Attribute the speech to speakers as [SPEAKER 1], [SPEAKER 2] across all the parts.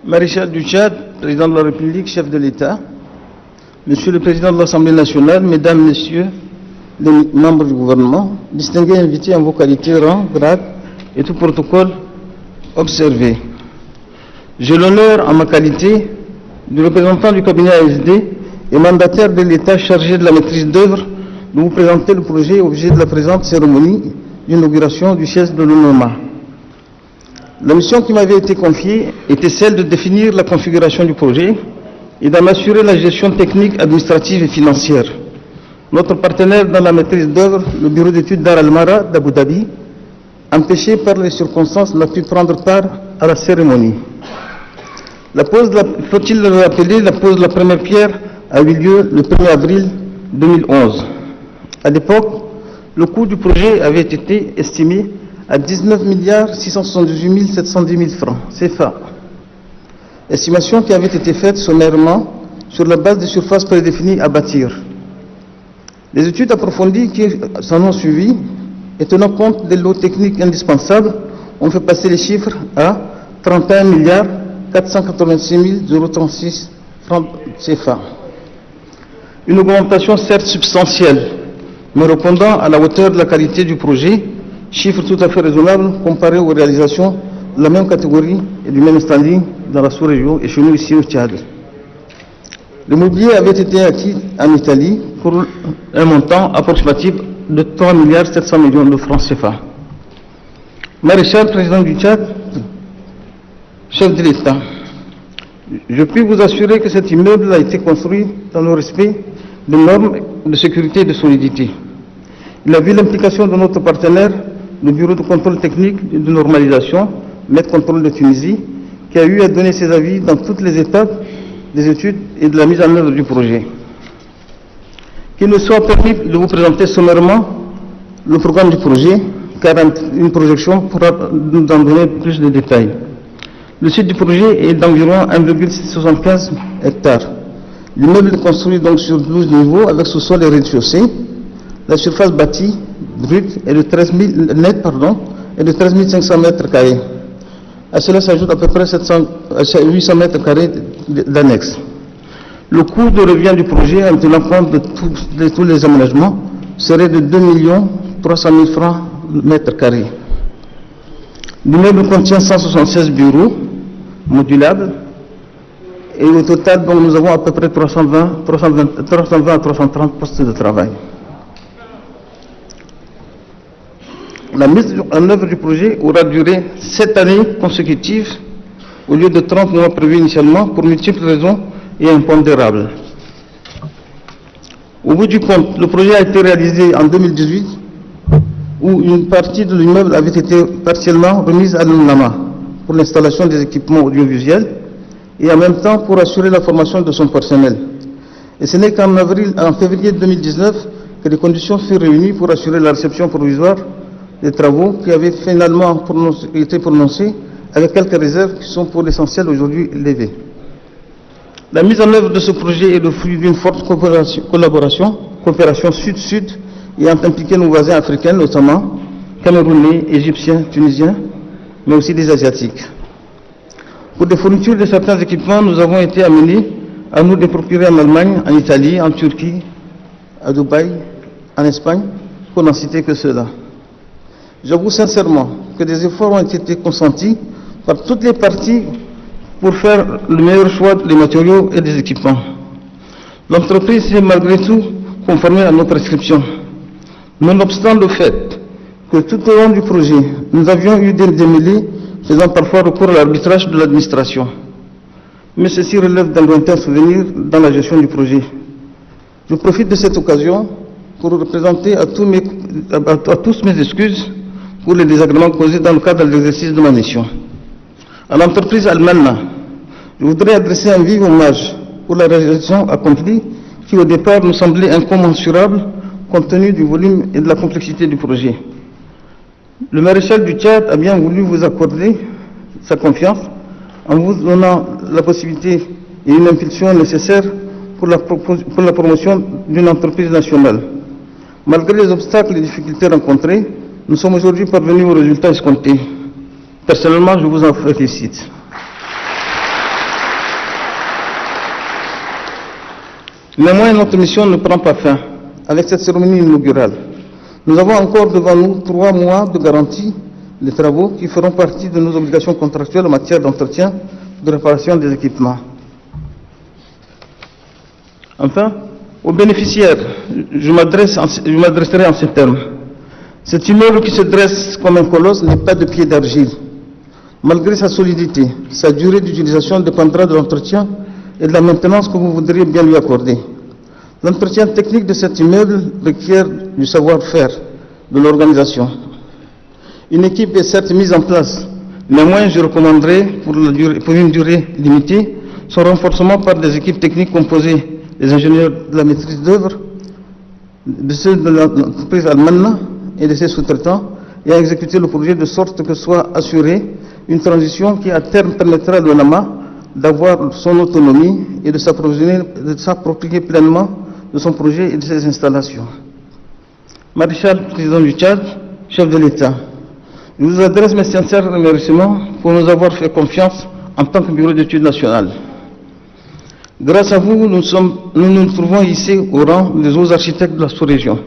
[SPEAKER 1] Maréchal du Tchad, président de la République, chef de l'État, Monsieur le Président de l'Assemblée nationale, Mesdames, Messieurs les membres du gouvernement, distingués invités en vos qualités, rang, grade et tout protocole observé. J'ai l'honneur, en ma qualité de représentant du cabinet ASD et mandataire de l'État chargé de la maîtrise d'œuvre, de vous présenter le projet objet de la présente cérémonie d'inauguration du siège de l'ONOMA. La mission qui m'avait été confiée était celle de définir la configuration du projet et d'en assurer la gestion technique, administrative et financière. Notre partenaire dans la maîtrise d'œuvre, le bureau d'études Dar Al-Mara d'Abu Dhabi, empêché par les circonstances, n'a pu prendre part à la cérémonie. Faut-il le rappeler, la pose de la première pierre a eu lieu le 1er avril 2011. À l'époque, le coût du projet avait été estimé à 19 678 710 000 francs CFA. Estimation qui avait été faite sommairement sur la base des surfaces prédéfinies à bâtir. Les études approfondies qui s'en ont suivi, et tenant compte des lots techniques indispensables, ont fait passer les chiffres à 31 486 036 francs CFA. Une augmentation certes substantielle, mais répondant à la hauteur de la qualité du projet, chiffre tout à fait raisonnable comparé aux réalisations de la même catégorie et du même standing dans la sous-région et chez nous ici au Tchad. Le mobilier avait été acquis en Italie pour un montant approximatif de 3 700 000 000 de francs CFA. Maréchal, président du Tchad, chef de l'État, je puis vous assurer que cet immeuble a été construit dans le respect des normes de sécurité et de solidité. Il a vu l'implication de notre partenaire, le Bureau de contrôle technique et de normalisation, Maître Contrôle de Tunisie, qui a eu à donner ses avis dans toutes les étapes des études et de la mise en œuvre du projet. Qu'il me soit permis de vous présenter sommairement le programme du projet, car une projection pourra nous en donner plus de détails. Le site du projet est d'environ 1,75 hectares. L'immeuble est construit donc sur 12 niveaux avec sous-sol et rez-de-chaussée. La surface bâtie brute est de 13 500 mètres carrés. À cela s'ajoute à peu près 800 mètres carrés d'annexes. Le coût de revient du projet, en tenant compte de tous les aménagements, serait de 2 300 000 francs mètre carré. L'immeuble contient 176 bureaux modulables et au total, donc, nous avons à peu près 320 à 330 postes de travail. La mise en œuvre du projet aura duré 7 années consécutives au lieu de 30 mois prévus initialement pour multiples raisons et impondérables. Au bout du compte, le projet a été réalisé en 2018 où une partie de l'immeuble avait été partiellement remise à l'ONOMA pour l'installation des équipements audiovisuels et en même temps pour assurer la formation de son personnel. Et ce n'est qu'en février 2019 que les conditions furent réunies pour assurer la réception provisoire des travaux qui avaient finalement été prononcés avec quelques réserves qui sont pour l'essentiel aujourd'hui levées. La mise en œuvre de ce projet est le fruit d'une forte coopération sud-sud ayant impliqué nos voisins africains, notamment camerounais, égyptiens, tunisiens, mais aussi des asiatiques. Pour des fournitures de certains équipements, nous avons été amenés à nous les procurer en Allemagne, en Italie, en Turquie, à Dubaï, en Espagne, pour n'en citer que ceux-là. J'avoue sincèrement que des efforts ont été consentis par toutes les parties pour faire le meilleur choix des matériaux et des équipements. L'entreprise s'est malgré tout conformée à nos prescriptions. Nonobstant le fait que tout au long du projet, nous avions eu des démêlés faisant parfois recours à l'arbitrage de l'administration. Mais ceci relève d'un lointain souvenir dans la gestion du projet. Je profite de cette occasion pour représenter à tous mes excuses pour les désagréments causés dans le cadre de l'exercice de ma mission. À l'entreprise Almanna, je voudrais adresser un vif hommage pour la réalisation accomplie qui au départ nous semblait incommensurable compte tenu du volume et de la complexité du projet. Le maréchal du Tchad a bien voulu vous accorder sa confiance en vous donnant la possibilité et une impulsion nécessaire pour la promotion d'une entreprise nationale. Malgré les obstacles et les difficultés rencontrées, nous sommes aujourd'hui parvenus aux résultats escomptés. Personnellement, je vous en félicite. Néanmoins, notre mission ne prend pas fin avec cette cérémonie inaugurale. Nous avons encore devant nous 3 mois de garantie des travaux qui feront partie de nos obligations contractuelles en matière d'entretien, de réparation des équipements. Enfin, aux bénéficiaires, je m'adresserai en ces termes. Cet immeuble qui se dresse comme un colosse n'est pas de pierre d'argile. Malgré sa solidité, sa durée d'utilisation dépendra de l'entretien et de la maintenance que vous voudriez bien lui accorder. L'entretien technique de cet immeuble requiert du savoir-faire, de l'organisation. Une équipe est certes mise en place, néanmoins je recommanderais pour une durée limitée son renforcement par des équipes techniques composées des ingénieurs de la maîtrise d'œuvre, de ceux de l'entreprise allemande et de ses sous-traitants, et à exécuter le projet de sorte que soit assurée une transition qui à terme permettra à l'ONAMA d'avoir son autonomie et de s'approprier pleinement de son projet et de ses installations. Maréchal, président du Tchad, chef de l'État, je vous adresse mes sincères remerciements pour nous avoir fait confiance en tant que bureau d'études nationales. Grâce à vous, nous nous trouvons ici au rang des hauts architectes de la sous-région.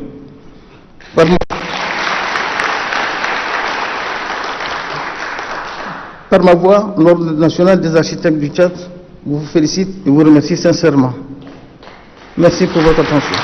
[SPEAKER 1] Par ma voix, l'Ordre national des architectes du Tchad vous félicite et vous remercie sincèrement. Merci pour votre attention.